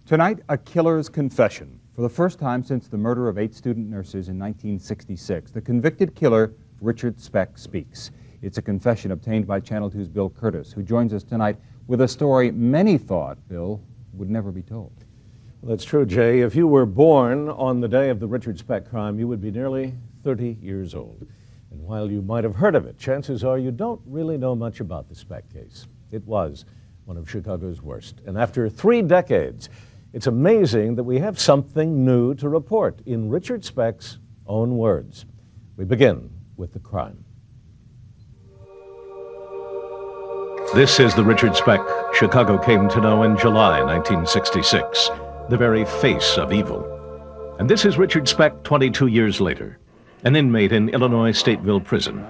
Tonight, a killer's confession. For the first time since the murder of 8 student nurses in 1966, the convicted killer, Richard Speck, speaks. It's a confession obtained by Channel 2's Bill Kurtis, who joins us tonight with a story many thought, Bill, would never be told. Well, that's true, Jay. If you were born on the day of the Richard Speck crime, you would be nearly 30 years old. And while you might have heard of it, chances are you don't really know much about the Speck case. It was one of Chicago's worst. And after 3 decades, it's amazing that we have something new to report in Richard Speck's own words. We begin with the crime. This is the Richard Speck Chicago came to know in July 1966, the very face of evil. And this is Richard Speck 22 years later, an inmate in Illinois Stateville Prison.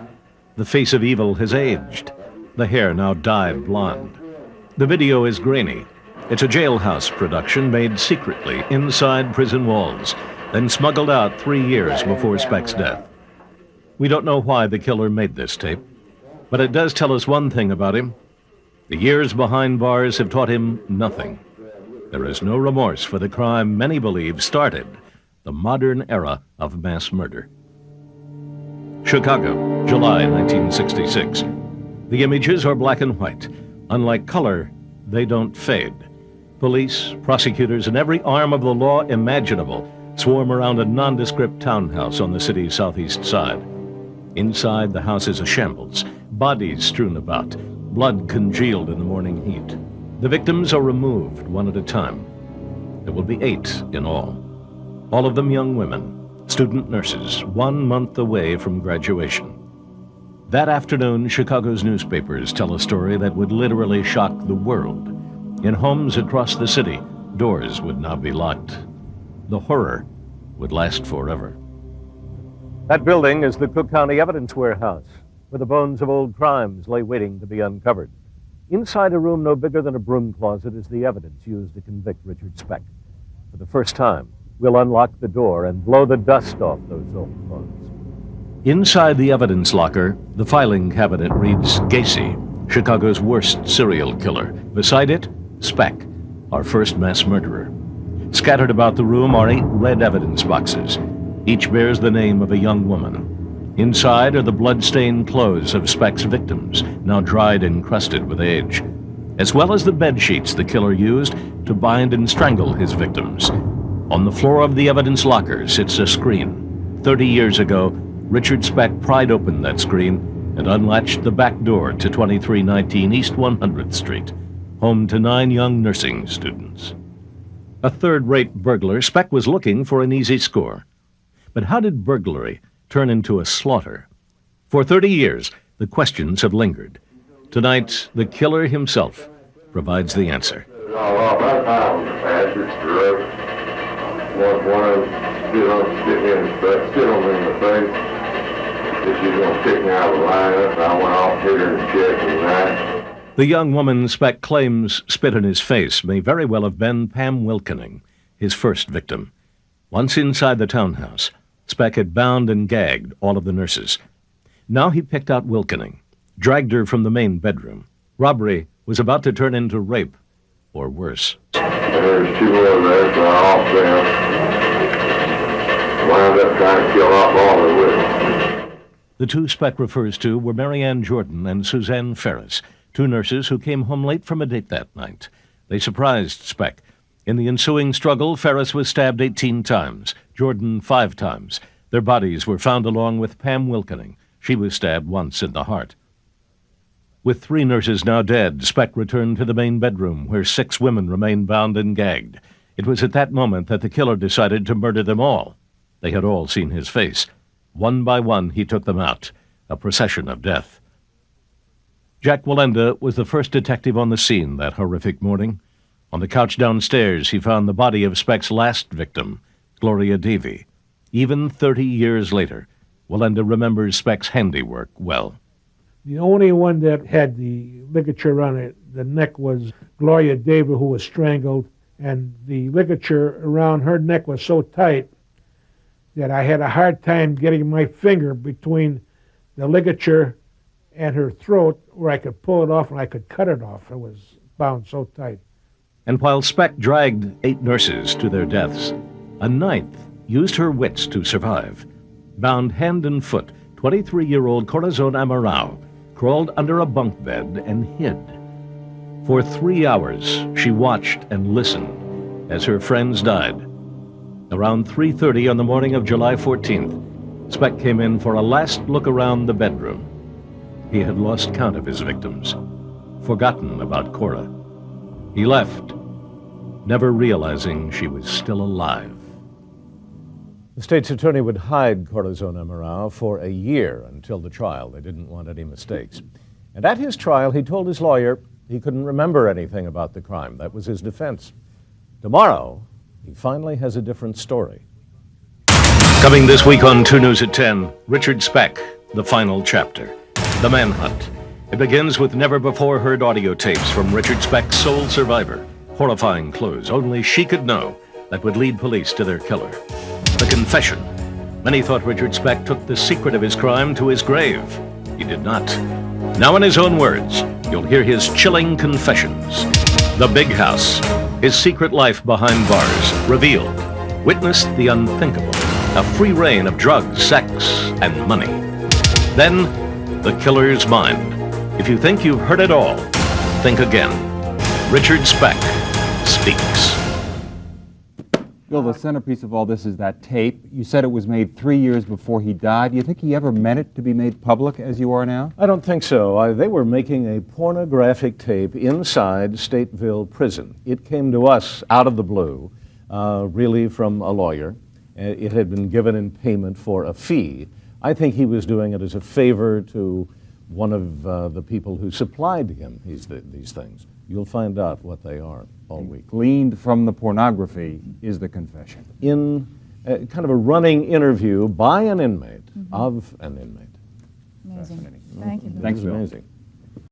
The face of evil has aged, the hair now dyed blonde. The video is grainy. It's a jailhouse production made secretly inside prison walls, then smuggled out 3 years before Speck's death. We don't know why the killer made this tape, but it does tell us one thing about him. The years behind bars have taught him nothing. There is no remorse for the crime many believe started the modern era of mass murder. Chicago, July 1966. The images are black and white. Unlike color, they don't fade. Police, prosecutors, and every arm of the law imaginable swarm around a nondescript townhouse on the city's southeast side. Inside, the house is a shambles, bodies strewn about, blood congealed in the morning heat. The victims are removed one at a time. There will be 8 in all of them young women, student nurses, 1 month away from graduation. That afternoon, Chicago's newspapers tell a story that would literally shock the world. In homes across the city, doors would now be locked. The horror would last forever. That building is the Cook County Evidence Warehouse, where the bones of old crimes lay waiting to be uncovered. Inside a room no bigger than a broom closet is the evidence used to convict Richard Speck. For the first time, we'll unlock the door and blow the dust off those old clothes. Inside the evidence locker, the filing cabinet reads Gacy, Chicago's worst serial killer. Beside it, Speck, our first mass murderer. Scattered about the room are 8 red evidence boxes. Each bears the name of a young woman. Inside are the blood-stained clothes of Speck's victims, now dried and crusted with age, as well as the bed sheets the killer used to bind and strangle his victims. On the floor of the evidence locker sits a screen. 30 years ago, Richard Speck pried open that screen and unlatched the back door to 2319 East 100th Street, home to 9 young nursing students. A third-rate burglar, Speck was looking for an easy score. But how did burglary turn into a slaughter? For 30 years, the questions have lingered. Tonight, the killer himself provides the answer. One of them spit on me in the face. She's going to kick me out of the lineup. I went off here and checked tonight. The young woman Speck claims spit in his face may very well have been Pam Wilkening, his first victim. Once inside the townhouse, Speck had bound and gagged all of the nurses. Now he picked out Wilkening, dragged her from the main bedroom. Robbery was about to turn into rape, or worse. There's 2 more there, so I off them. Wound up trying to kill off all the witnesses. The 2 Speck refers to were Mary Ann Jordan and Suzanne Ferris, 2 nurses who came home late from a date that night. They surprised Speck. In the ensuing struggle, Ferris was stabbed 18 times, Jordan 5 times. Their bodies were found along with Pam Wilkening. She was stabbed once in the heart. With 3 nurses now dead, Speck returned to the main bedroom, where 6 women remained bound and gagged. It was at that moment that the killer decided to murder them all. They had all seen his face. One by one, he took them out, a procession of death. Jack Wallenda was the first detective on the scene that horrific morning. On the couch downstairs, he found the body of Speck's last victim, Gloria Davy. Even 30 years later, Wallenda remembers Speck's handiwork well. The only one that had the ligature on it, the neck, was Gloria Davy, who was strangled, and the ligature around her neck was so tight that I had a hard time getting my finger between the ligature and her throat where I could pull it off and I could cut it off. It was bound so tight. And while Speck dragged 8 nurses to their deaths, a 9th used her wits to survive. Bound hand and foot, 23-year-old Corazon Amarao crawled under a bunk bed and hid. For 3 hours, she watched and listened as her friends died. Around 3:30 on the morning of July 14th, Speck came in for a last look around the bedroom. He had lost count of his victims, forgotten about Cora. He left, never realizing she was still alive. The state's attorney would hide Corazon Amarao for a year until the trial. They didn't want any mistakes. And at his trial, he told his lawyer he couldn't remember anything about the crime. That was his defense. Tomorrow, he finally has a different story. Coming this week on 2 News at 10, Richard Speck, the final chapter. The manhunt. It begins with never-before-heard audio tapes from Richard Speck's sole survivor. Horrifying clues only she could know that would lead police to their killer. The confession. Many thought Richard Speck took the secret of his crime to his grave. He did not. Now in his own words, you'll hear his chilling confessions. The Big House. His secret life behind bars. Revealed. Witnessed the unthinkable. A free reign of drugs, sex, and money. Then, the killer's mind. If you think you've heard it all, think again. Richard Speck Speaks. Bill, the centerpiece of all this is that tape. You said it was made 3 years before he died. Do you think he ever meant it to be made public as you are now? I don't think so. They were making a pornographic tape inside Stateville Prison. It came to us out of the blue, really from a lawyer. It had been given in payment for a fee. I think he was doing it as a favor to one of the people who supplied him these things. You'll find out what they are all week. Gleaned from the pornography is the confession. In kind of a running interview by an inmate, of an inmate. Amazing. Fascinating. Thank you. Thanks, It was Bill. amazing.